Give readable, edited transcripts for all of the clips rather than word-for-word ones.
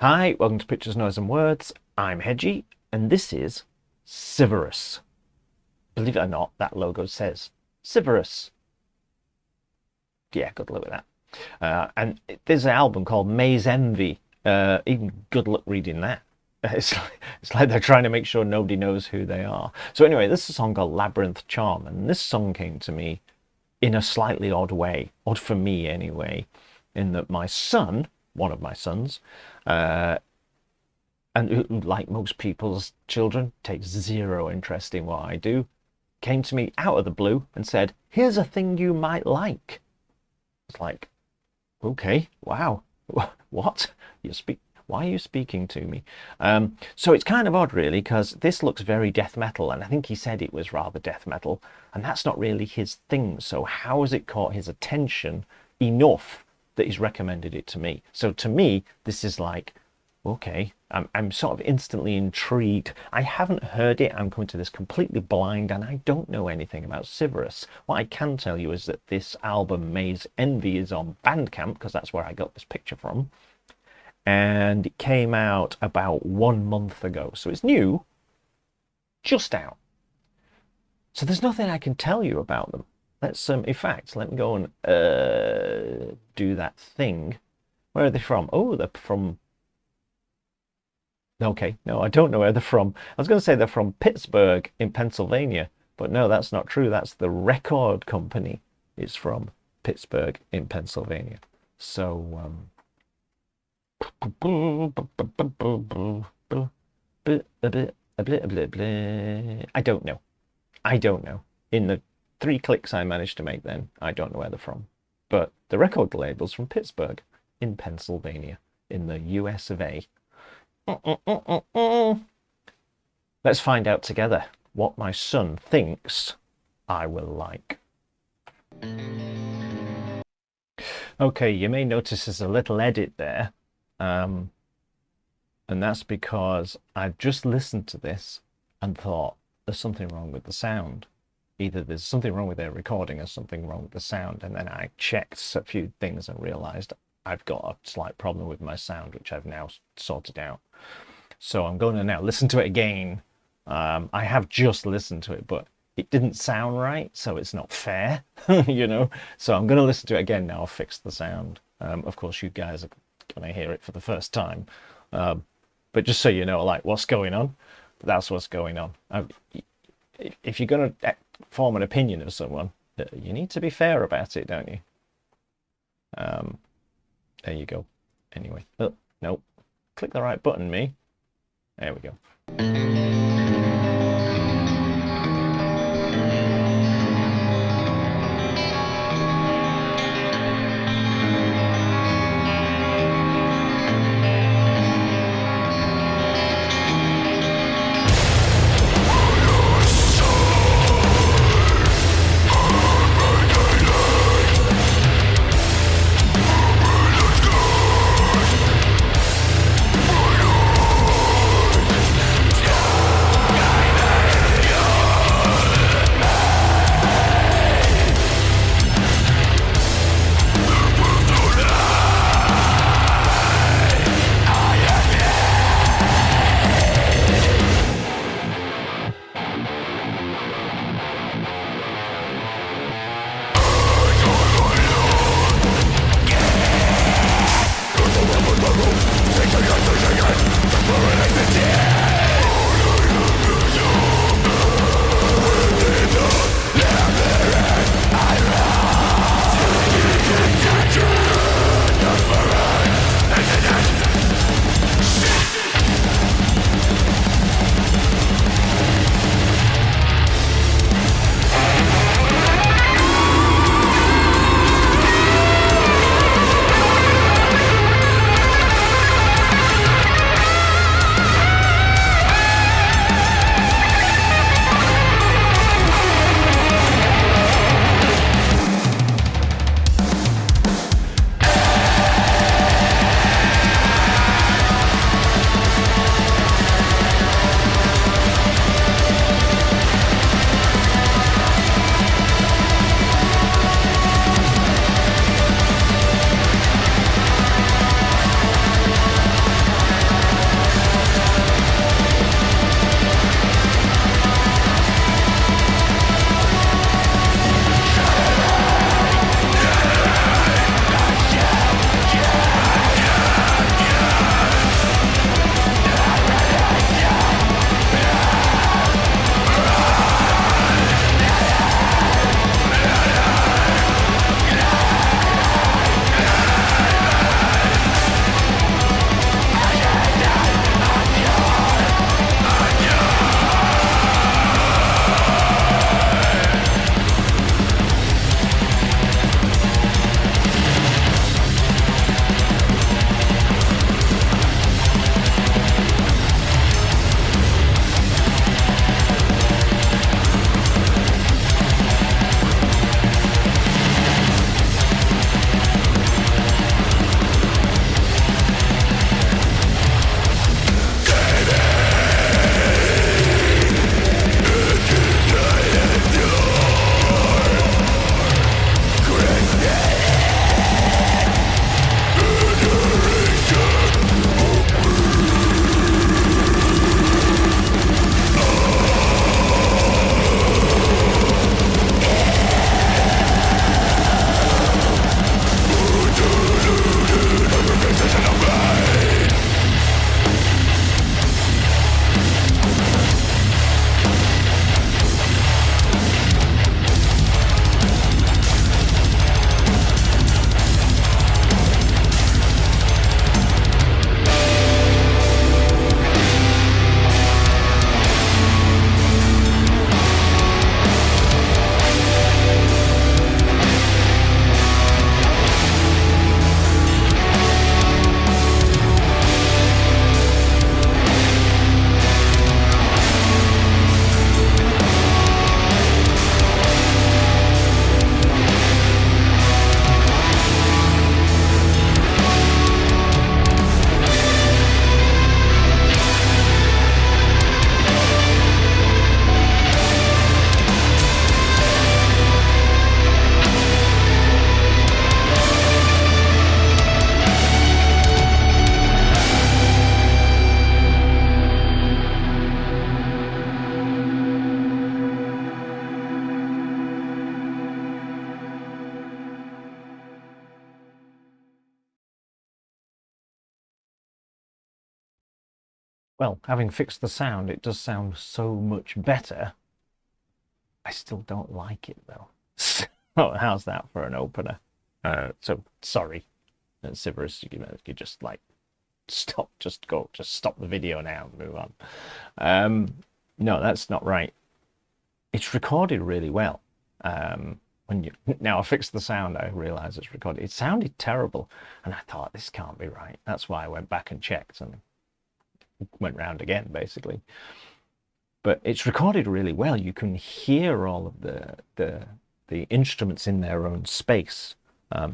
Hi, welcome to Pictures, Noise and Words. I'm Hedgie, and this is CIVEROUS. Believe it or not, that logo says CIVEROUS. Yeah, good luck with that. And there's an album called May's Envy. Even good luck reading that. It's like they're trying to make sure nobody knows who they are. So anyway, this is a song called Labyrinth Charm, and this song came to me in a slightly odd way, odd for me anyway, in that my son, one of my sons, and who, like most people's children, takes zero interest in what I do, came to me out of the blue and said, "Here's a thing you might like." It's like, okay, wow, what? Why are you speaking to me? So it's kind of odd, really, because this looks very death metal, and I think he said it was rather death metal, and that's not really his thing. So how has it caught his attention enough that he's recommended it to me? So to me, this is like, okay, I'm sort of instantly intrigued. I haven't heard it. I'm coming to this completely blind, and I don't know anything about CIVEROUS. What I can tell you is that this album, May's Envy, is on Bandcamp, because that's where I got this picture from. And it came out about 1 month ago. So it's new, just out. So there's nothing I can tell you about them. Let's, in fact, let me go and do that thing. Where are they from? Oh, they're from... Okay, no, I don't know where they're from. I was going to say they're from Pittsburgh in Pennsylvania, but no, that's not true. That's the record company. It's from Pittsburgh in Pennsylvania. So, I don't know. I don't know. In the 3 clicks I managed to make then, I don't know where they're from. But the record label's from Pittsburgh in Pennsylvania in the US of A. Let's find out together what my son thinks I will like. Okay, you may notice there's a little edit there. And that's because I've just listened to this and thought there's something wrong with the sound. Either there's something wrong with their recording or something wrong with the sound. And then I checked a few things and realized I've got a slight problem with my sound, which I've now sorted out. So I'm going to now listen to it again. I have just listened to it, but it didn't sound right, so it's not fair, you know. So I'm going to listen to it again now. I'll fix the sound. Of course, you guys are going to hear it for the first time. But just so you know, like, what's going on, that's what's going on. If you're going to form an opinion of someone, you need to be fair about it, don't you? There you go. Anyway, oh, no. Click the right button, me. There we go. Well, having fixed the sound, it does sound so much better. I still don't like it though. So how's that for an opener? So sorry, CIVEROUS, you just like stop, just stop the video now and move on. No, that's not right. It's recorded really well. When you now I fixed the sound, I realized it's recorded. It sounded terrible, and I thought this can't be right. That's why I went back and checked and went round again, basically. But it's recorded really well. You can hear all of the instruments in their own space.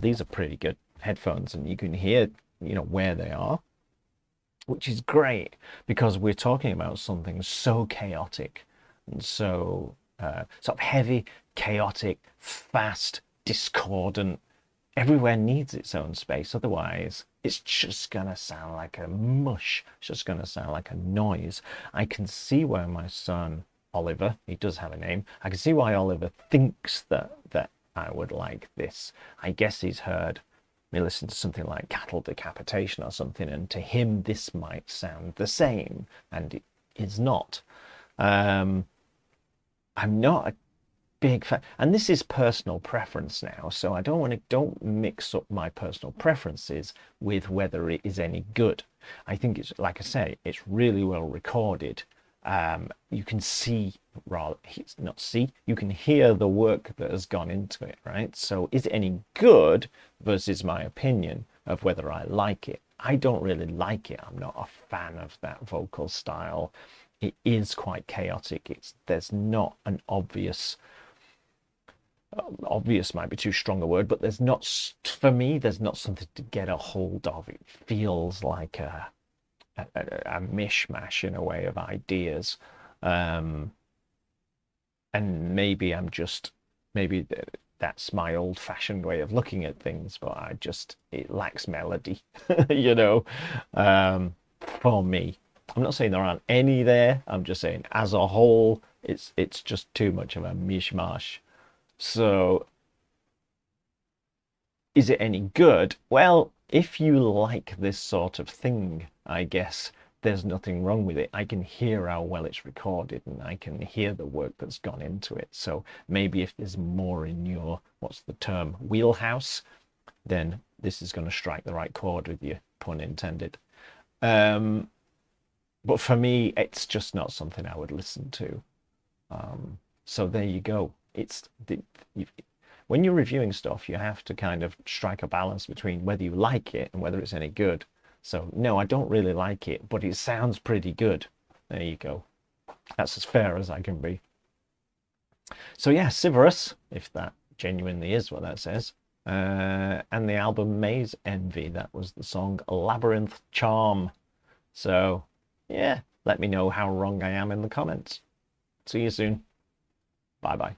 These are pretty good headphones, and you can hear, where they are, which is great because we're talking about something so chaotic and so sort of heavy, chaotic, fast, discordant. Everywhere needs its own space. Otherwise, it's just going to sound like a mush. It's just going to sound like a noise. I can see why my son, Oliver, he does have a name. I can see why Oliver thinks that I would like this. I guess he's heard me listen to something like Cattle Decapitation or something, and to him this might sound the same, and it is not. I'm not a big fan, and this is personal preference now, so I don't mix up my personal preferences with whether it is any good. I think it's, like I say, it's really well recorded. You can see, rather, not see, you can hear the work that has gone into it, right? So is it any good versus my opinion of whether I like it? I don't really like it. I'm not a fan of that vocal style. It is quite chaotic. There's not an obvious might be too strong a word, but there's not, for me, there's not something to get a hold of. It feels like a mishmash in a way of ideas. And maybe that's my old-fashioned way of looking at things, but it lacks melody, for me. I'm not saying there aren't any there. I'm just saying as a whole, it's just too much of a mishmash. So is it any good? Well, if you like this sort of thing, I guess there's nothing wrong with it. I can hear how well it's recorded, and I can hear the work that's gone into it. So maybe if there's more in your, what's the term, wheelhouse, then this is going to strike the right chord with you, pun intended. But for me, it's just not something I would listen to. So there you go. When you're reviewing stuff, you have to kind of strike a balance between whether you like it and whether it's any good. So no, I don't really like it, but it sounds pretty good. There you go. That's as fair as I can be. So yeah, CIVEROUS, if that genuinely is what that says. And the album Maze Envy, that was the song Labyrinth Charm. So yeah, let me know how wrong I am in the comments. See you soon. Bye bye.